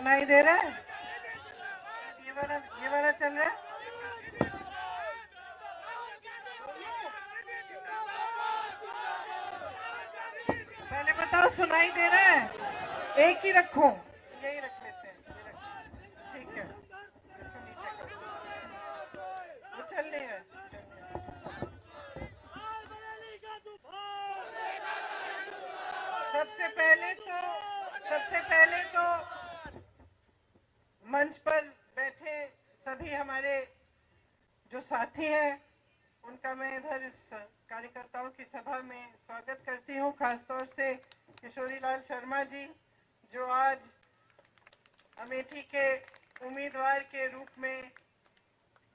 सुनाई दे रहा है? ये वाला चल रहा है? पहले बताओ सुनाई दे रहा है? एक ही रखूं? यही रख लेते हैं, ठीक है। इसको नीचे करो, वो चल नहीं रहा। सबसे पहले तो मंच पर बैठे सभी हमारे जो साथी हैं उनका मैं इधर इस कार्यकर्ताओं की सभा में स्वागत करती हूं। खासतौर से किशोरी लाल शर्मा जी जो आज अमेठी के उम्मीदवार के रूप में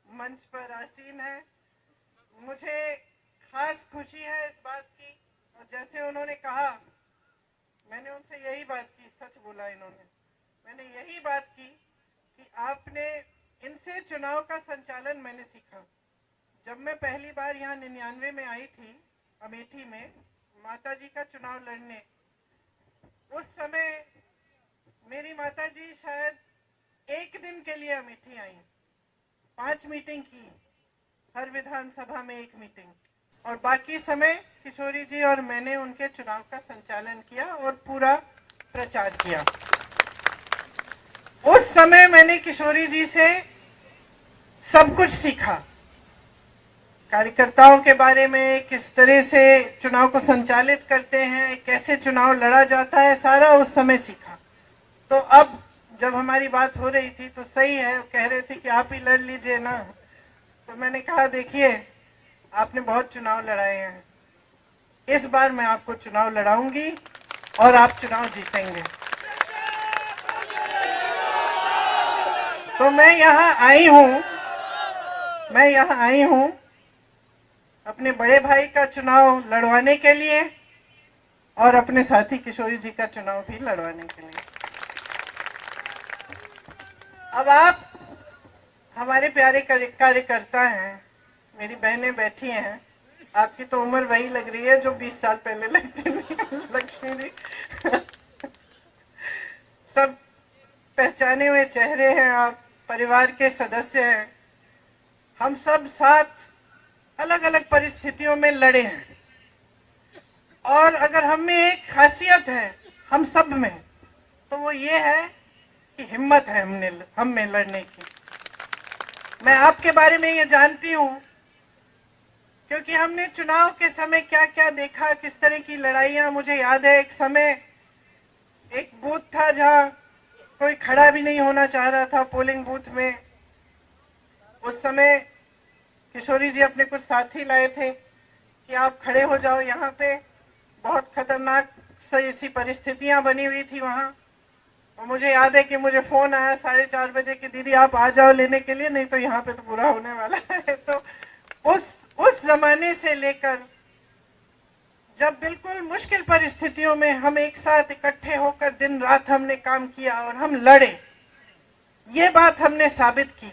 मंच पर आसीन है। मुझे खास खुशी है इस बात की, और जैसे उन्होंने कहा, मैंने उनसे यही बात की, सच बोला इन्होंने, मैंने यही बात की कि आपने इनसे चुनाव का संचालन मैंने सीखा। जब मैं पहली बार यहाँ 99 में आई थी अमेठी में माता जी का चुनाव लड़ने, उस समय मेरी माता जी शायद एक दिन के लिए अमेठी आई, 5 मीटिंग की, हर विधानसभा में 1 मीटिंग, और बाकी समय किशोरी जी और मैंने उनके चुनाव का संचालन किया और पूरा प्रचार किया। उस समय मैंने किशोरी जी से सब कुछ सीखा, कार्यकर्ताओं के बारे में, किस तरह से चुनाव को संचालित करते हैं, कैसे चुनाव लड़ा जाता है, सारा उस समय सीखा। तो अब जब हमारी बात हो रही थी तो सही है, कह रहे थे कि आप ही लड़ लीजिए ना, तो मैंने कहा देखिए आपने बहुत चुनाव लड़ाए हैं, इस बार मैं आपको चुनाव लड़ाऊंगी और आप चुनाव जीतेंगे। तो मैं यहाँ आई हूँ अपने बड़े भाई का चुनाव लड़वाने के लिए और अपने साथी किशोरी जी का चुनाव भी लड़वाने के लिए। अब आप हमारे प्यारे कार्यकर्ता हैं, मेरी बहनें बैठी हैं, आपकी तो उम्र वही लग रही है जो 20 साल पहले लगती थी लक्ष्मी जी। सब पहचाने हुए चेहरे हैं, आप परिवार के सदस्य हैं। हम सब साथ अलग अलग परिस्थितियों में लड़े हैं, और अगर हम में एक खासियत है हम सब में, तो वो ये है कि हिम्मत है हम में लड़ने की। मैं आपके बारे में ये जानती हूँ क्योंकि हमने चुनाव के समय क्या क्या देखा, किस तरह की लड़ाइयाँ। मुझे याद है एक समय एक बूथ था जहाँ कोई खड़ा भी नहीं होना चाह रहा था पोलिंग बूथ में। उस समय किशोरी जी अपने कुछ साथी लाए थे कि आप खड़े हो जाओ यहाँ पे, बहुत खतरनाक सी ऐसी परिस्थितियाँ बनी हुई थी वहाँ। और मुझे याद है कि मुझे फ़ोन आया 4:30 बजे कि दीदी आप आ जाओ लेने के लिए, नहीं तो यहाँ पे तो पूरा होने वाला है। तो उस जमाने से लेकर जब बिल्कुल मुश्किल परिस्थितियों में हम एक साथ इकट्ठे होकर दिन रात हमने काम किया और हम लड़े, ये बात हमने साबित की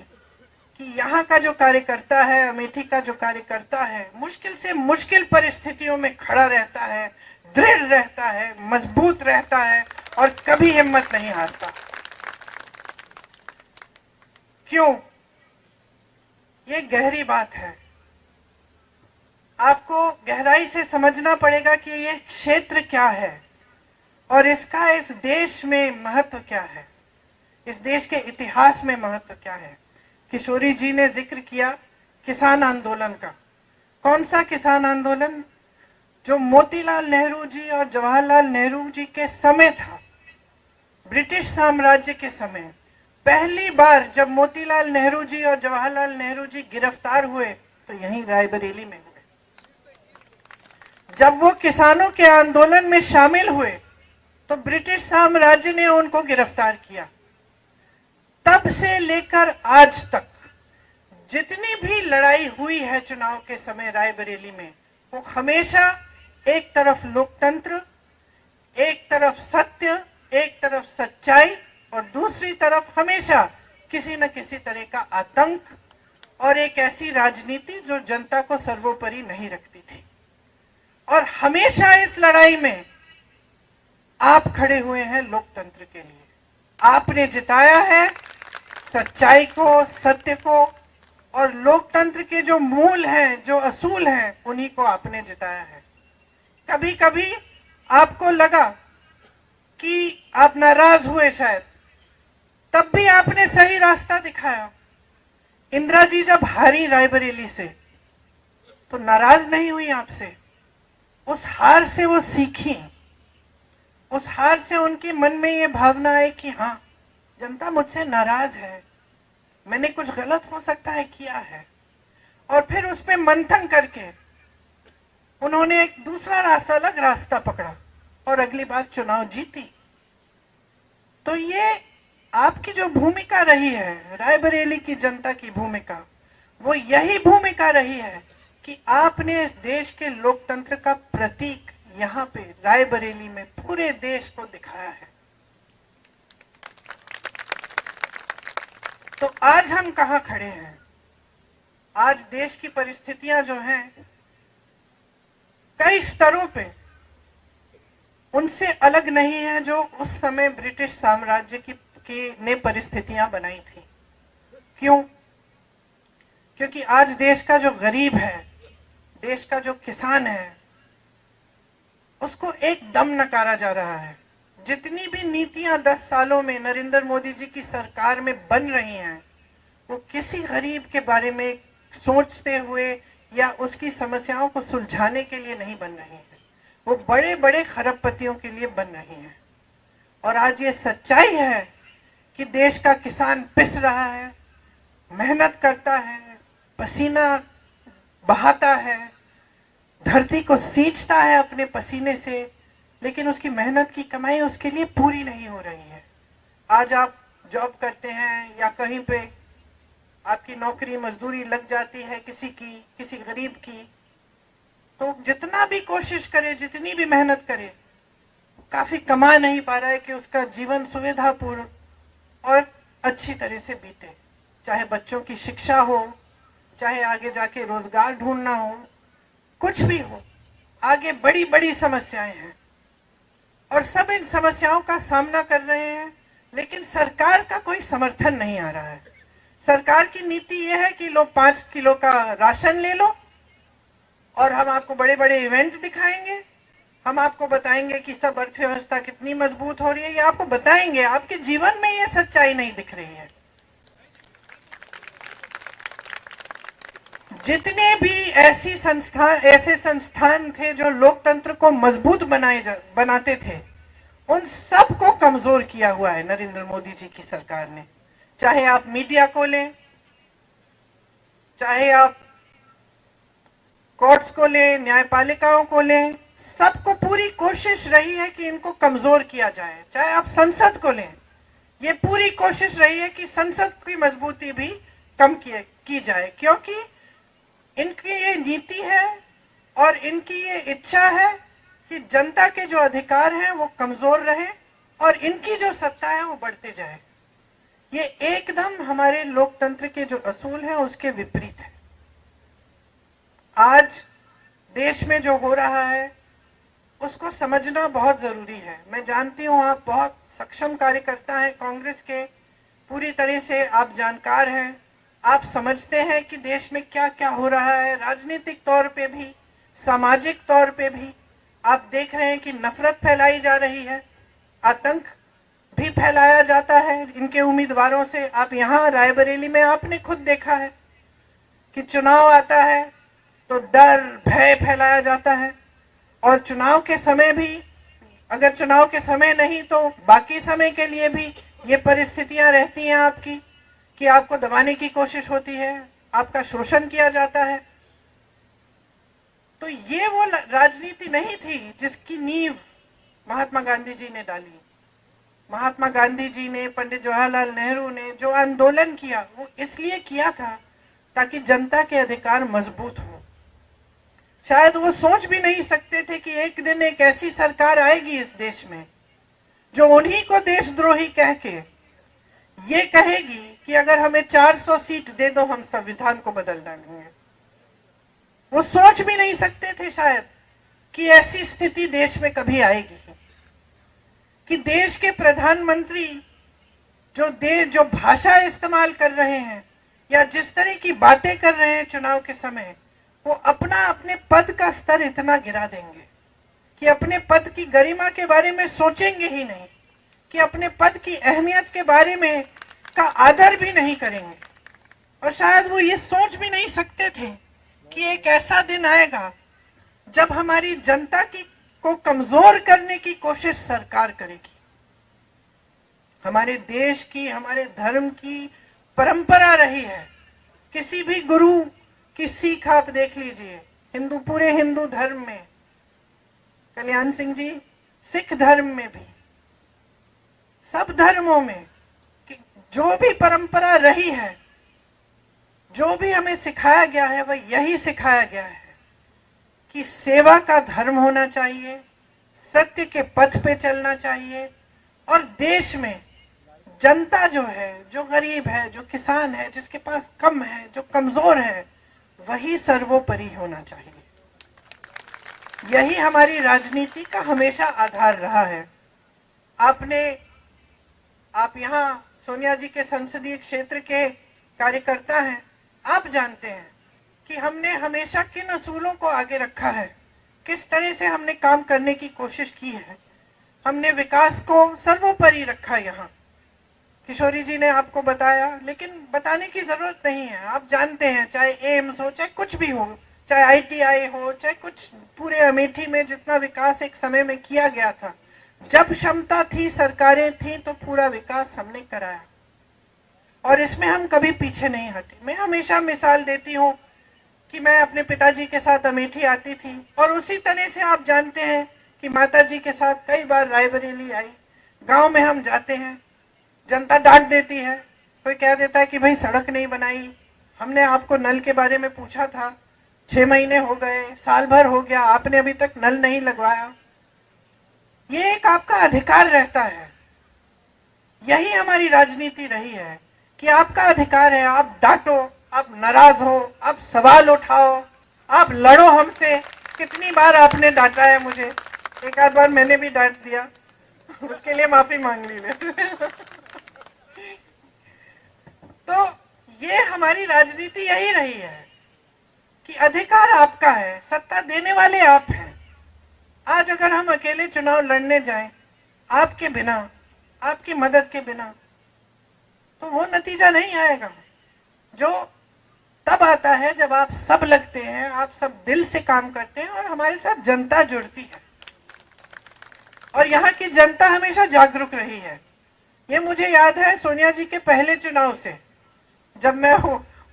कि यहाँ का जो कार्यकर्ता है, अमेठी का जो कार्यकर्ता है, मुश्किल से मुश्किल परिस्थितियों में खड़ा रहता है, दृढ़ रहता है, मजबूत रहता है और कभी हिम्मत नहीं हारता। क्यों? ये गहरी बात है, आपको गहराई से समझना पड़ेगा कि ये क्षेत्र क्या है और इसका इस देश में महत्व क्या है, इस देश के इतिहास में महत्व क्या है। किशोरी जी ने जिक्र किया किसान आंदोलन का। कौन सा किसान आंदोलन? जो मोतीलाल नेहरू जी और जवाहरलाल नेहरू जी के समय था, ब्रिटिश साम्राज्य के समय। पहली बार जब मोतीलाल नेहरू जी और जवाहरलाल नेहरू जी गिरफ्तार हुए तो यहीं रायबरेली में हुए। जब वो किसानों के आंदोलन में शामिल हुए तो ब्रिटिश साम्राज्य ने उनको गिरफ्तार किया। तब से लेकर आज तक जितनी भी लड़ाई हुई है चुनाव के समय रायबरेली में, वो हमेशा एक तरफ लोकतंत्र, एक तरफ सत्य, एक तरफ सच्चाई और दूसरी तरफ हमेशा किसी न किसी तरह का आतंक और एक ऐसी राजनीति जो जनता को सर्वोपरि नहीं रखती थी। और हमेशा इस लड़ाई में आप खड़े हुए हैं लोकतंत्र के लिए, आपने जिताया है सच्चाई को, सत्य को, और लोकतंत्र के जो मूल हैं, जो असूल हैं, उन्हीं को आपने जिताया है। कभी कभी आपको लगा कि आप नाराज हुए शायद, तब भी आपने सही रास्ता दिखाया। इंदिरा जी जब हारी रायबरेली से तो नाराज नहीं हुई आपसे, उस हार से वो सीखी, उस हार से उनके मन में ये भावना आई कि हाँ, जनता मुझसे नाराज है, मैंने कुछ गलत हो सकता है किया है, और फिर उस पर मंथन करके उन्होंने एक दूसरा रास्ता, अलग रास्ता पकड़ा और अगली बार चुनाव जीती। तो ये आपकी जो भूमिका रही है, रायबरेली की जनता की भूमिका, वो यही भूमिका रही है कि आपने इस देश के लोकतंत्र का प्रतीक यहाँ पे रायबरेली में पूरे देश को दिखाया है। तो आज हम कहाँ खड़े हैं? आज देश की परिस्थितियां जो हैं कई स्तरों पे उनसे अलग नहीं है जो उस समय ब्रिटिश साम्राज्य की ने परिस्थितियां बनाई थी। क्यों? क्योंकि आज देश का जो गरीब है, देश का जो किसान है, उसको एकदम नकारा जा रहा है। जितनी भी नीतियां 10 सालों में नरेंद्र मोदी जी की सरकार में बन रही हैं, वो किसी गरीब के बारे में सोचते हुए या उसकी समस्याओं को सुलझाने के लिए नहीं बन रही हैं, वो बड़े बड़े खरबपतियों के लिए बन रही हैं। और आज ये सच्चाई है कि देश का किसान पिस रहा है, मेहनत करता है, पसीना बहाता है, धरती को सींचता है अपने पसीने से, लेकिन उसकी मेहनत की कमाई उसके लिए पूरी नहीं हो रही है। आज आप जॉब करते हैं या कहीं पे आपकी नौकरी मजदूरी लग जाती है किसी गरीब की, तो जितना भी कोशिश करे, जितनी भी मेहनत करे, काफी कमा नहीं पा रहा है कि उसका जीवन सुविधापूर्ण और अच्छी तरह से बीते। चाहे बच्चों की शिक्षा हो, चाहे आगे जाके रोजगार ढूंढना हो, कुछ भी हो, आगे बड़ी बड़ी समस्याएं हैं और सब इन समस्याओं का सामना कर रहे हैं, लेकिन सरकार का कोई समर्थन नहीं आ रहा है। सरकार की नीति यह है कि लो 5 किलो का राशन ले लो और हम आपको बड़े बड़े इवेंट दिखाएंगे, हम आपको बताएंगे कि सब अर्थव्यवस्था कितनी मजबूत हो रही है, ये आपको बताएंगे। आपके जीवन में ये सच्चाई नहीं दिख रही है। जितने भी ऐसे संस्थान थे जो लोकतंत्र को मजबूत बनाते थे, उन सब को कमजोर किया हुआ है नरेंद्र मोदी जी की सरकार ने। चाहे आप मीडिया को लें, चाहे आप कोर्ट्स को लें, न्यायपालिकाओं को लें, सबको पूरी कोशिश रही है कि इनको कमजोर किया जाए। चाहे आप संसद को लें, ये पूरी कोशिश रही है कि संसद की मजबूती भी कम की जाए, क्योंकि इनकी ये नीति है और इनकी ये इच्छा है कि जनता के जो अधिकार हैं वो कमजोर रहे और इनकी जो सत्ता है वो बढ़ते जाए। ये एकदम हमारे लोकतंत्र के जो असूल हैं उसके विपरीत है। आज देश में जो हो रहा है उसको समझना बहुत जरूरी है। मैं जानती हूँ आप बहुत सक्षम कार्यकर्ता हैं कांग्रेस के, पूरी तरह से आप जानकार हैं, आप समझते हैं कि देश में क्या क्या हो रहा है, राजनीतिक तौर पे भी, सामाजिक तौर पे भी। आप देख रहे हैं कि नफरत फैलाई जा रही है, आतंक भी फैलाया जाता है इनके उम्मीदवारों से। आप यहाँ रायबरेली में आपने खुद देखा है कि चुनाव आता है तो डर भय फैलाया जाता है, और चुनाव के समय भी, अगर चुनाव के समय नहीं तो बाकी समय के लिए भी ये परिस्थितियां रहती हैं आपकी कि आपको दबाने की कोशिश होती है, आपका शोषण किया जाता है। तो ये वो राजनीति नहीं थी जिसकी नींव महात्मा गांधी जी ने डाली। महात्मा गांधी जी ने, पंडित जवाहरलाल नेहरू ने जो आंदोलन किया वो इसलिए किया था ताकि जनता के अधिकार मजबूत हो। शायद वो सोच भी नहीं सकते थे कि एक दिन एक ऐसी सरकार आएगी इस देश में जो उन्हीं को देशद्रोही कह के ये कहेगी कि अगर हमें 400 सीट दे दो हम संविधान को बदल डालेंगे। वो सोच भी नहीं सकते थे शायद कि ऐसी स्थिति देश में कभी आएगी कि देश के प्रधानमंत्री जो भाषा इस्तेमाल कर रहे हैं या जिस तरह की बातें कर रहे हैं चुनाव के समय, वो अपने पद का स्तर इतना गिरा देंगे कि अपने पद की गरिमा के बारे में सोचेंगे ही नहीं, कि अपने पद की अहमियत के बारे में का आदर भी नहीं करेंगे। और शायद वो ये सोच भी नहीं सकते थे कि एक ऐसा दिन आएगा जब हमारी जनता को कमजोर करने की कोशिश सरकार करेगी। हमारे देश की, हमारे धर्म की परंपरा रही है। किसी भी गुरु की सीख आप देख लीजिए, पूरे हिंदू धर्म में, कल्याण सिंह जी, सिख धर्म में भी, सब धर्मों में जो भी परंपरा रही है, जो भी हमें सिखाया गया है, वह यही सिखाया गया है कि सेवा का धर्म होना चाहिए, सत्य के पथ पे चलना चाहिए, और देश में जनता जो है, जो गरीब है, जो किसान है, जिसके पास कम है, जो कमजोर है, वही सर्वोपरि होना चाहिए। यही हमारी राजनीति का हमेशा आधार रहा है। आप यहाँ सोनिया जी के संसदीय क्षेत्र के कार्यकर्ता हैं, आप जानते हैं कि हमने हमेशा किन असूलों को आगे रखा है, किस तरह से हमने काम करने की कोशिश की है। हमने विकास को सर्वोपरि रखा। यहाँ किशोरी जी ने आपको बताया, लेकिन बताने की जरूरत नहीं है, आप जानते हैं, चाहे एम्स हो, चाहे कुछ भी हो, चाहे आईटीआई हो, चाहे कुछ, पूरे अमेठी में जितना विकास एक समय में किया गया था, जब क्षमता थी, सरकारें थी, तो पूरा विकास हमने कराया, और इसमें हम कभी पीछे नहीं हटे। मैं हमेशा मिसाल देती हूँ कि मैं अपने पिताजी के साथ अमेठी आती थी, और उसी तरह से आप जानते हैं कि माताजी के साथ कई बार रायबरेली आई। गांव में हम जाते हैं, जनता डांट देती है, कोई कह देता है कि भाई सड़क नहीं बनाई, हमने आपको नल के बारे में पूछा था, 6 महीने हो गए, साल भर हो गया, आपने अभी तक नल नहीं लगवाया। ये एक आपका अधिकार रहता है। यही हमारी राजनीति रही है कि आपका अधिकार है, आप डांटो, आप नाराज हो, आप सवाल उठाओ, आप लड़ो हमसे। कितनी बार आपने डांटा है मुझे, एक आध बार मैंने भी डांट दिया, उसके लिए माफी मांग ली। तो ये हमारी राजनीति यही रही है कि अधिकार आपका है, सत्ता देने वाले आप हैं। आज अगर हम अकेले चुनाव लड़ने जाएं, आपके बिना, आपकी मदद के बिना, तो वो नतीजा नहीं आएगा जो तब आता है जब आप सब लगते हैं, आप सब दिल से काम करते हैं, और हमारे साथ जनता जुड़ती है। और यहाँ की जनता हमेशा जागरूक रही है। ये मुझे याद है सोनिया जी के पहले चुनाव से, जब मैं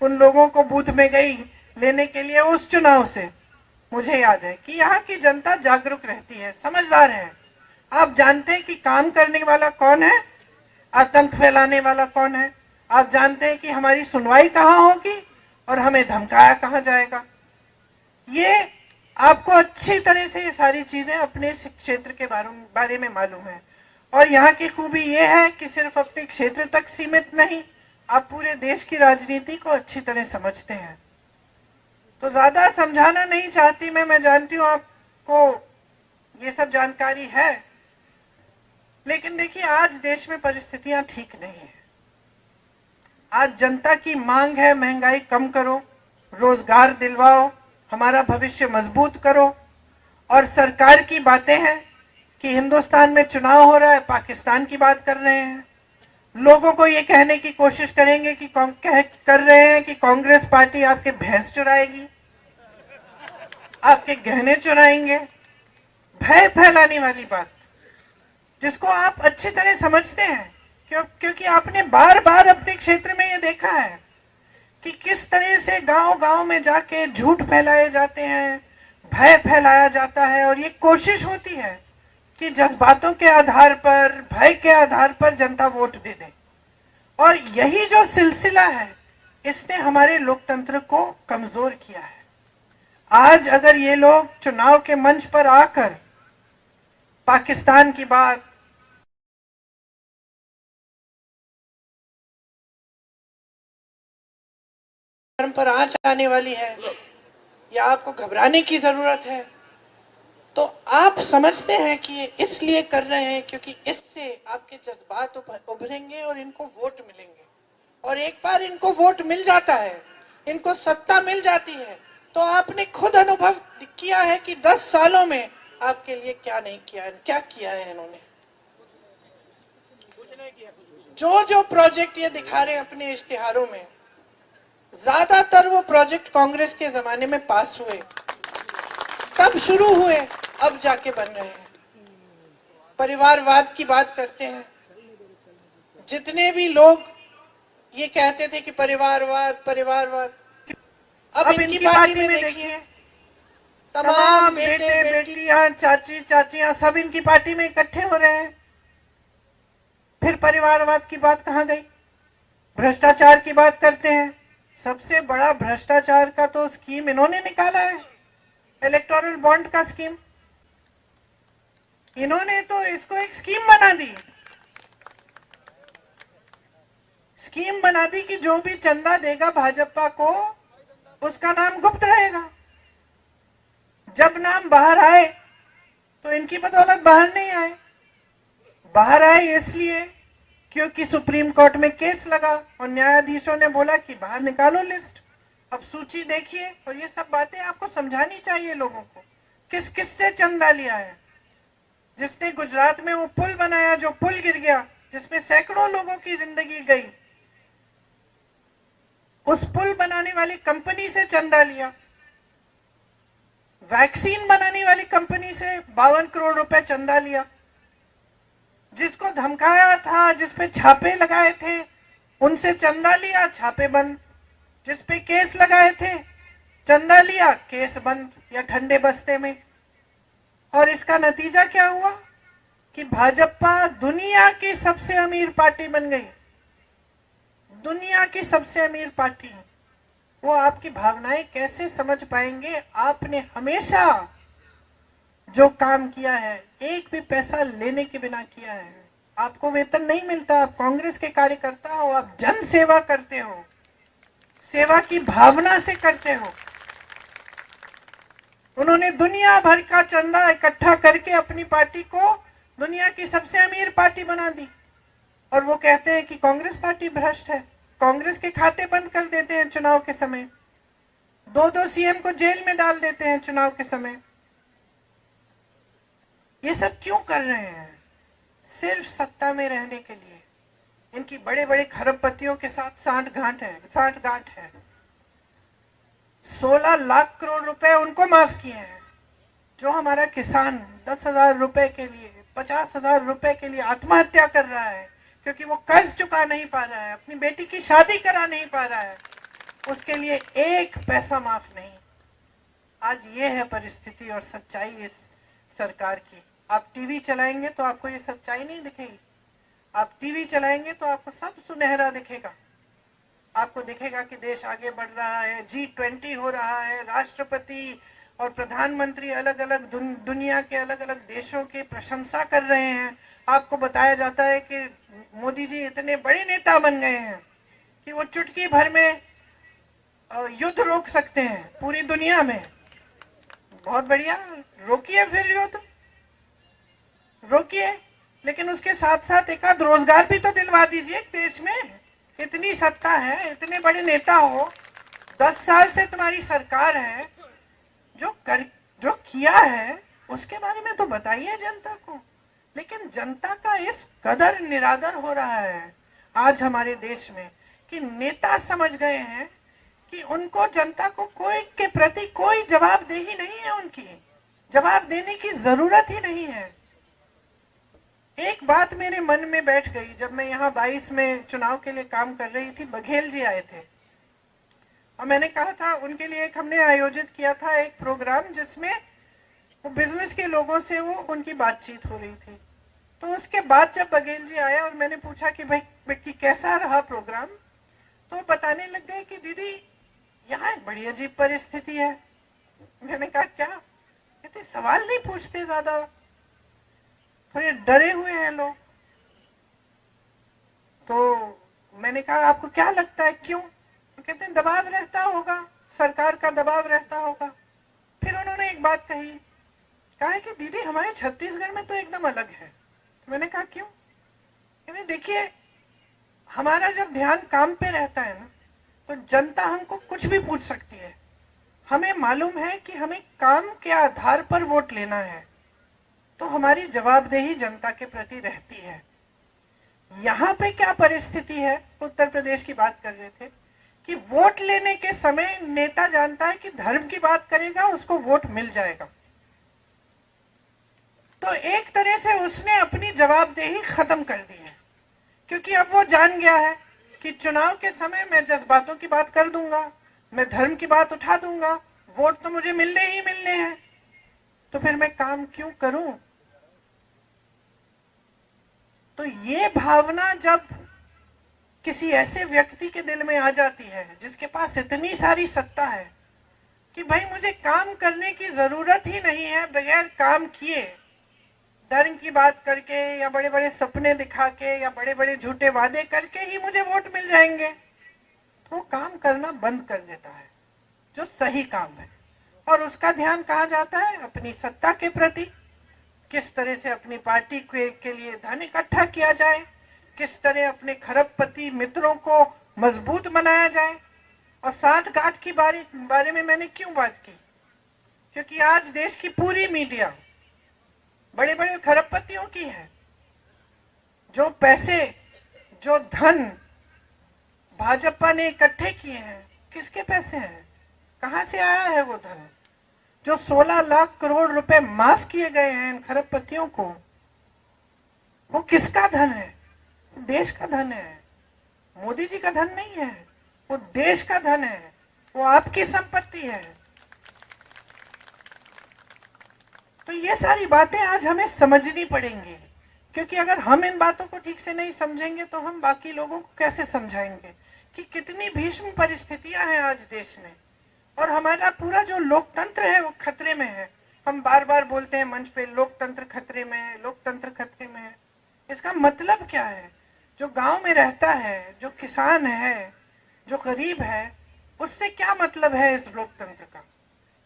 उन लोगों को बूथ में गई लेने के लिए, उस चुनाव से मुझे याद है कि यहाँ की जनता जागरूक रहती है, समझदार है। आप जानते हैं कि काम करने वाला कौन है, आतंक फैलाने वाला कौन है। आप जानते हैं कि हमारी सुनवाई कहाँ होगी और हमें धमकाया कहाँ जाएगा। ये आपको अच्छी तरह से ये सारी चीजें अपने क्षेत्र के बारे में मालूम है। और यहाँ की खूबी ये है कि सिर्फ अपने क्षेत्र तक सीमित नहीं, आप पूरे देश की राजनीति को अच्छी तरह समझते हैं। तो ज्यादा समझाना नहीं चाहती मैं जानती हूँ आपको ये सब जानकारी है, लेकिन देखिए आज देश में परिस्थितियां ठीक नहीं है। आज जनता की मांग है, महंगाई कम करो, रोजगार दिलवाओ, हमारा भविष्य मजबूत करो। और सरकार की बातें हैं कि हिंदुस्तान में चुनाव हो रहा है, पाकिस्तान की बात कर रहे हैं। लोगों को ये कहने की कोशिश करेंगे कि कर रहे हैं कि कांग्रेस पार्टी आपके भैंस चुराएगी, आपके गहने चुराएंगे। भय फैलाने वाली बात, जिसको आप अच्छी तरह समझते हैं, क्योंकि आपने बार बार अपने क्षेत्र में ये देखा है कि किस तरह से गांव गांव में जाके झूठ फैलाए जाते हैं, भय फैलाया जाता है, और ये कोशिश होती है कि जज्बातों के आधार पर, भय के आधार पर जनता वोट दे दे। और यही जो सिलसिला है, इसने हमारे लोकतंत्र को कमजोर किया है। आज अगर ये लोग चुनाव के मंच पर आकर पाकिस्तान की बात, धर्म पर आंच आने वाली है, या आपको घबराने की जरूरत है, तो आप समझते हैं कि ये इसलिए कर रहे हैं क्योंकि इससे आपके जज्बात उभरेंगे और इनको वोट मिलेंगे। और एक बार इनको वोट मिल जाता है, इनको सत्ता मिल जाती है, तो आपने खुद अनुभव किया है कि 10 सालों में आपके लिए क्या नहीं किया, क्या किया है इन्होंने। जो जो प्रोजेक्ट ये दिखा रहे हैं अपने इश्तिहारों में, ज्यादातर वो प्रोजेक्ट कांग्रेस के जमाने में पास हुए, तब शुरू हुए, अब जाके बन रहे हैं। परिवारवाद की बात करते हैं, जितने भी लोग ये कहते थे कि परिवारवाद परिवारवाद, अब इनकी पार्टी में देखिए तमाम बेटे बेटियां चाची चाचियां सब इनकी पार्टी में इकट्ठे हो रहे हैं। फिर परिवारवाद की बात कहां गई? भ्रष्टाचार की बात करते हैं। सबसे बड़ा भ्रष्टाचार का तो स्कीम इन्होंने निकाला है, इलेक्टोरल बॉन्ड का स्कीम। इन्होंने तो इसको एक स्कीम बना दी, स्कीम बना दी कि जो भी चंदा देगा भाजपा को उसका नाम गुप्त रहेगा। जब नाम बाहर आए तो इनकी बदौलत बाहर नहीं आए। बाहर आए इसलिए क्योंकि सुप्रीम कोर्ट में केस लगा और न्यायाधीशों ने बोला कि बाहर निकालो लिस्ट, अब सूची देखिए। और ये सब बातें आपको समझानी चाहिए लोगों को, किस किस से चंदा लिया है। जिसने गुजरात में वो पुल बनाया, जो पुल गिर गया, जिसमें सैकड़ों लोगों की जिंदगी गई, उस पुल बनाने वाली कंपनी से चंदा लिया। वैक्सीन बनाने वाली कंपनी से 52 करोड़ रुपए चंदा लिया। जिसको धमकाया था, जिसपे छापे लगाए थे, उनसे चंदा लिया, छापे बंद। जिसपे केस लगाए थे, चंदा लिया, केस बंद या ठंडे बस्ते में। और इसका नतीजा क्या हुआ कि भाजपा दुनिया की सबसे अमीर पार्टी बन गई, दुनिया की सबसे अमीर पार्टी। वो आपकी भावनाएं कैसे समझ पाएंगे? आपने हमेशा जो काम किया है एक भी पैसा लेने के बिना किया है। आपको वेतन नहीं मिलता, आप कांग्रेस के कार्यकर्ता हो, आप जन सेवा करते हो, सेवा की भावना से करते हो। उन्होंने दुनिया भर का चंदा इकट्ठा करके अपनी पार्टी को दुनिया की सबसे अमीर पार्टी बना दी। और वो कहते हैं कि कांग्रेस पार्टी भ्रष्ट है, कांग्रेस के खाते बंद कर देते हैं चुनाव के समय, 2-2 सीएम को जेल में डाल देते हैं चुनाव के समय। ये सब क्यों कर रहे हैं? सिर्फ सत्ता में रहने के लिए। इनकी बड़े बड़े खरबपतियों के साथ सांठगांठ है। 16 लाख करोड़ रुपए उनको माफ किए हैं। जो हमारा किसान 10,000 रुपए के लिए, 50,000 रुपए के लिए आत्महत्या कर रहा है क्योंकि वो कर्ज चुका नहीं पा रहा है, अपनी बेटी की शादी करा नहीं पा रहा है, उसके लिए एक पैसा माफ नहीं। आज ये है परिस्थिति और सच्चाई इस सरकार की। आप टीवी चलाएंगे तो आपको ये सच्चाई नहीं दिखेगी। आप टीवी चलाएंगे तो आपको सब सुनहरा दिखेगा। आपको दिखेगा कि देश आगे बढ़ रहा है, G20 हो रहा है, राष्ट्रपति और प्रधानमंत्री अलग अलग दुनिया के अलग अलग देशों की प्रशंसा कर रहे हैं। आपको बताया जाता है कि मोदी जी इतने बड़े नेता बन गए हैं कि वो चुटकी भर में युद्ध रोक सकते हैं पूरी दुनिया में। बहुत बढ़िया, रोकिए, फिर युद्ध रोकिए, लेकिन उसके साथ साथ एक आध रोजगार भी तो दिलवा दीजिए देश में। इतनी सत्ता है, इतने बड़े नेता हो, 10 साल से तुम्हारी सरकार है, जो किया है उसके बारे में तो बताइए जनता को। लेकिन जनता का इस कदर निरादर हो रहा है आज हमारे देश में कि नेता समझ गए हैं कि उनको जनता को कोई के प्रति कोई जवाबदेही नहीं है, उनकी जवाब देने की जरूरत ही नहीं है। एक बात मेरे मन में बैठ गई, जब मैं यहाँ 22 में चुनाव के लिए काम कर रही थी, बघेल जी आए थे और मैंने कहा था उनके लिए हमने आयोजित किया था एक प्रोग्राम जिसमें वो बिजनेस के लोगों से वो उनकी बातचीत हो रही थी। तो उसके बाद जब बघेल जी आया और मैंने पूछा कि भाई कि कैसा रहा प्रोग्राम, तो बताने लग गए कि दीदी यहाँ एक बड़ी अजीब परिस्थिति है। मैंने कहा क्या? कहते सवाल नहीं पूछते, ज्यादा थोड़े डरे हुए हैं लोग। तो मैंने कहा आपको क्या लगता है क्यों? तो कहते हैं दबाव रहता होगा, सरकार का दबाव रहता होगा। फिर उन्होंने एक बात कही कहा है कि दीदी हमारे छत्तीसगढ़ में तो एकदम अलग है। मैंने कहा क्यों? कहते देखिए, हमारा जब ध्यान काम पे रहता है ना, तो जनता हमको कुछ भी पूछ सकती है। हमें मालूम है कि हमें काम के आधार पर वोट लेना है, तो हमारी जवाबदेही जनता के प्रति रहती है। यहाँ पे क्या परिस्थिति है, उत्तर प्रदेश की बात कर रहे थे कि वोट लेने के समय नेता जानता है कि धर्म की बात करेगा उसको वोट मिल जाएगा, तो एक तरह से उसने अपनी जवाबदेही खत्म कर दी है, क्योंकि अब वो जान गया है कि चुनाव के समय मैं जज्बातों की बात कर दूंगा, मैं धर्म की बात उठा दूंगा, वोट तो मुझे मिलने ही मिलने हैं, तो फिर मैं काम क्यों करूं? तो ये भावना जब किसी ऐसे व्यक्ति के दिल में आ जाती है जिसके पास इतनी सारी सत्ता है कि भाई मुझे काम करने की जरूरत ही नहीं है, बगैर काम किए धर्म की बात करके या बड़े बड़े सपने दिखा के या बड़े बड़े झूठे वादे करके ही मुझे वोट मिल जाएंगे, तो काम करना बंद कर देता है जो सही काम है। और उसका ध्यान कहाँ जाता है? अपनी सत्ता के प्रति, किस तरह से अपनी पार्टी के लिए धन इकट्ठा किया जाए, किस तरह अपने खरबपति मित्रों को मजबूत बनाया जाए। और साठ गांठ की बारे में मैंने क्यों बात की? क्योंकि आज देश की पूरी मीडिया बड़े बड़े खरबपतियों की है। जो पैसे, जो धन भाजपा ने इकट्ठे किए हैं, किसके पैसे हैं? कहां से आया है वो धन? जो 16 लाख करोड़ रुपए माफ किए गए हैं इन खरबपतियों को, वो किसका धन है? देश का धन है। मोदी जी का धन नहीं है, वो देश का धन है, वो आपकी संपत्ति है। तो ये सारी बातें आज हमें समझनी पड़ेंगी, क्योंकि अगर हम इन बातों को ठीक से नहीं समझेंगे तो हम बाकी लोगों को कैसे समझाएंगे कि कितनी भीषण परिस्थितियां हैं आज देश में, और हमारा पूरा जो लोकतंत्र है वो खतरे में है। हम बार बार बोलते हैं मंच पे, लोकतंत्र खतरे में है, लोकतंत्र खतरे में है। इसका मतलब क्या है? जो गांव में रहता है, जो किसान है, जो गरीब है, उससे क्या मतलब है इस लोकतंत्र का?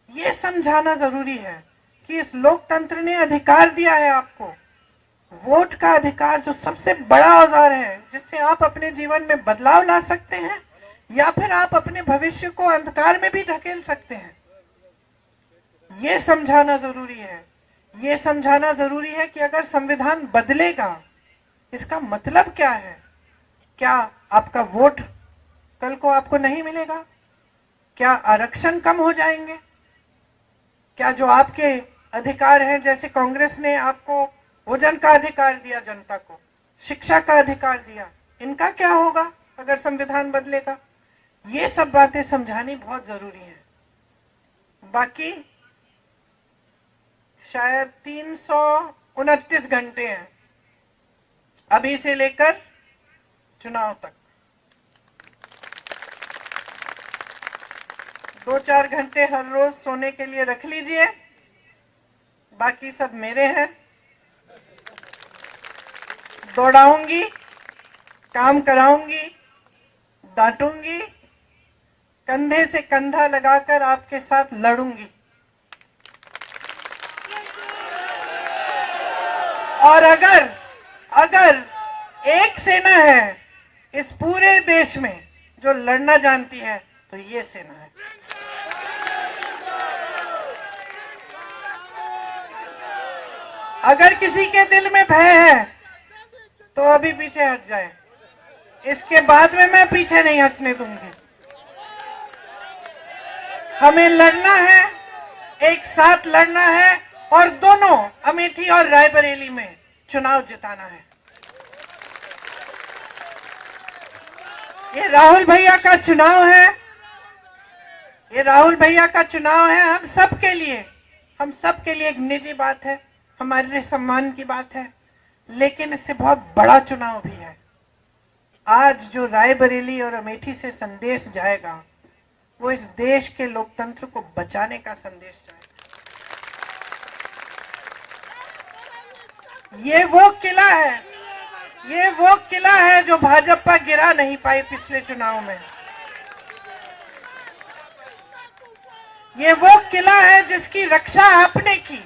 ये समझाना जरूरी है कि इस लोकतंत्र ने अधिकार दिया है आपको, वोट का अधिकार, जो सबसे बड़ा औजार है जिससे आप अपने जीवन में बदलाव ला सकते हैं या फिर आप अपने भविष्य को अंधकार में भी ढकेल सकते हैं। ये समझाना जरूरी है। ये समझाना जरूरी है कि अगर संविधान बदलेगा, इसका मतलब क्या है? क्या आपका वोट कल को आपको नहीं मिलेगा? क्या आरक्षण कम हो जाएंगे? क्या जो आपके अधिकार हैं, जैसे कांग्रेस ने आपको भोजन का अधिकार दिया, जनता को शिक्षा का अधिकार दिया, इनका क्या होगा अगर संविधान बदलेगा? ये सब बातें समझानी बहुत जरूरी है। बाकी शायद 329 घंटे हैं अभी से लेकर चुनाव तक। 2-4 घंटे हर रोज सोने के लिए रख लीजिए, बाकी सब मेरे हैं। दौड़ाऊंगी, काम कराऊंगी, डांटूंगी, कंधे से कंधा लगाकर आपके साथ लड़ूंगी। और अगर एक सेना है इस पूरे देश में जो लड़ना जानती है, तो ये सेना है। अगर किसी के दिल में भय है तो अभी पीछे हट जाए, इसके बाद में मैं पीछे नहीं हटने दूंगी। हमें लड़ना है, एक साथ लड़ना है, और दोनों अमेठी और रायबरेली में चुनाव जिताना है। ये राहुल भैया का चुनाव है, ये राहुल भैया का चुनाव है। हम सबके लिए एक निजी बात है, हमारे लिए सम्मान की बात है, लेकिन इससे बहुत बड़ा चुनाव भी है। आज जो रायबरेली और अमेठी से संदेश जाएगा, वो इस देश के लोकतंत्र को बचाने का संदेश जाएगा। ये वो किला है जो भाजपा गिरा नहीं पाई पिछले चुनाव में। ये वो किला है जिसकी रक्षा आपने की,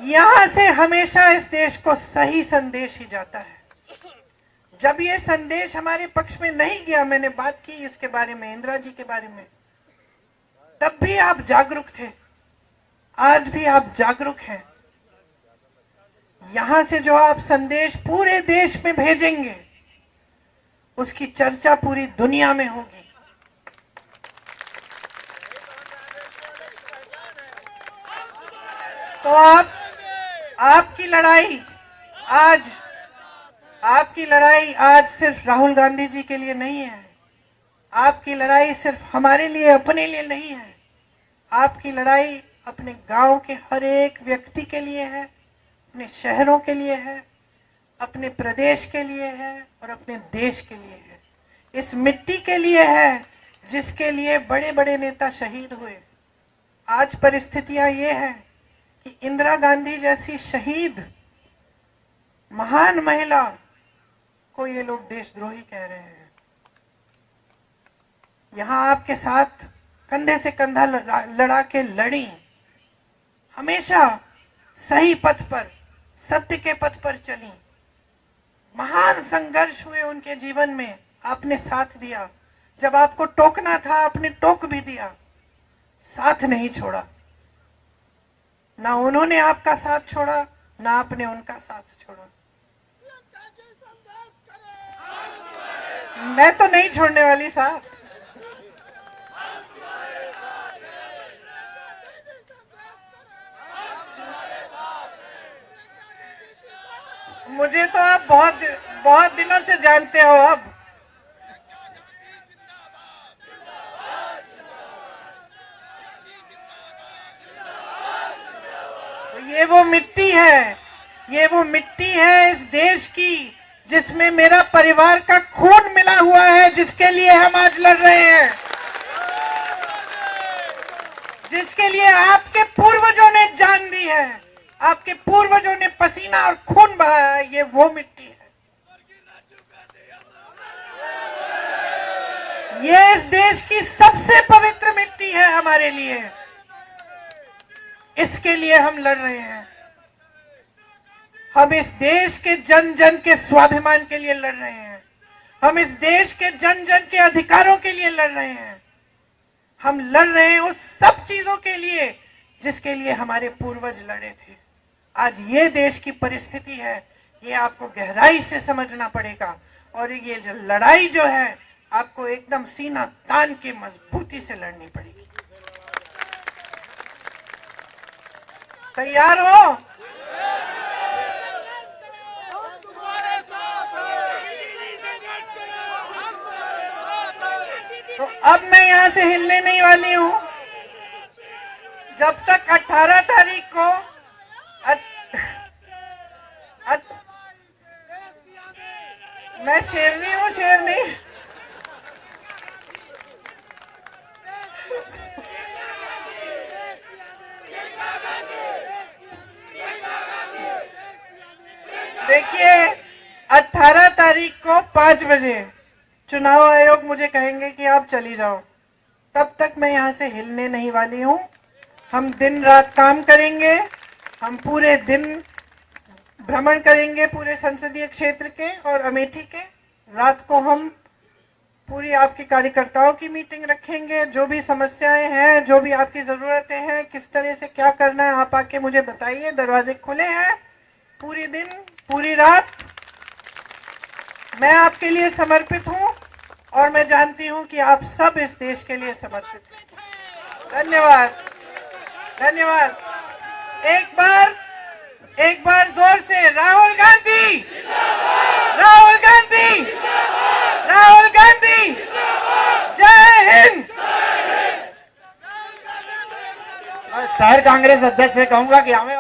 यहां से हमेशा इस देश को सही संदेश ही जाता है। जब ये संदेश हमारे पक्ष में नहीं गया, मैंने बात की इसके बारे में, इंदिरा जी के बारे में, तब भी आप जागरूक थे, आज भी आप जागरूक हैं। यहां से जो आप संदेश पूरे देश में भेजेंगे, उसकी चर्चा पूरी दुनिया में होगी। तो आपकी लड़ाई आज सिर्फ राहुल गांधी जी के लिए नहीं है। आपकी लड़ाई सिर्फ हमारे लिए, अपने लिए नहीं है। आपकी लड़ाई अपने गांव के हर एक व्यक्ति के लिए है, अपने शहरों के लिए है, अपने प्रदेश के लिए है और अपने देश के लिए है। इस मिट्टी के लिए है जिसके लिए बड़े बड़े नेता शहीद हुए। आज परिस्थितियां ये है कि इंदिरा गांधी जैसी शहीद महान महिला को ये लोग देशद्रोही कह रहे हैं। यहां आपके साथ कंधे से कंधा लड़ा के लड़ी, हमेशा सही पथ पर, सत्य के पथ पर चली। महान संघर्ष हुए उनके जीवन में, आपने साथ दिया। जब आपको टोकना था, आपने टोक भी दिया, साथ नहीं छोड़ा। ना उन्होंने आपका साथ छोड़ा, ना आपने उनका साथ छोड़ा। मैं तो नहीं छोड़ने वाली साहब। मुझे तो आप बहुत दिनों से जानते हो। अब ये वो मिट्टी है इस देश की, जिसमें मेरा परिवार का खून मिला हुआ है, जिसके लिए हम आज लड़ रहे हैं, जिसके लिए आपके पूर्वजों ने जान दी है, आपके पूर्वजों ने पसीना और खून बहाया है। ये वो मिट्टी है, ये इस देश की सबसे पवित्र मिट्टी है हमारे लिए। इसके लिए हम लड़ रहे हैं। हम इस देश के जन जन के स्वाभिमान के लिए लड़ रहे हैं। हम इस देश के जन जन के अधिकारों के लिए लड़ रहे हैं। हम लड़ रहे हैं उस सब चीजों के लिए जिसके लिए हमारे पूर्वज लड़े थे। आज ये देश की परिस्थिति है, ये आपको गहराई से समझना पड़ेगा। और ये जो लड़ाई जो है, आपको एकदम सीना तान के मजबूती से लड़नी पड़ेगी। तैयार हो? तो अब मैं यहां से हिलने नहीं वाली हूं जब तक 18 तारीख को मैं शेरनी हूं, शेरनी। देखिए, 18 तारीख को 5 बजे चुनाव आयोग मुझे कहेंगे कि आप चली जाओ। तब तक मैं यहाँ से हिलने नहीं वाली हूँ। हम दिन रात काम करेंगे। हम पूरे दिन भ्रमण करेंगे पूरे संसदीय क्षेत्र के और अमेठी के। रात को हम पूरी आपके कार्यकर्ताओं की मीटिंग रखेंगे। जो भी समस्याएं हैं, जो भी आपकी ज़रूरतें हैं, किस तरह से क्या करना है, आप आके मुझे बताइए। दरवाजे खुले हैं पूरी दिन, पूरी रात। मैं आपके लिए समर्पित हूं और मैं जानती हूं कि आप सब इस देश के लिए समर्पित हैं। धन्यवाद, धन्यवाद। एक बार जोर से राहुल गांधी, राहुल गांधी, राहुल गांधी, जय हिंद। शहर कांग्रेस अध्यक्ष से कहूंगा कि हमें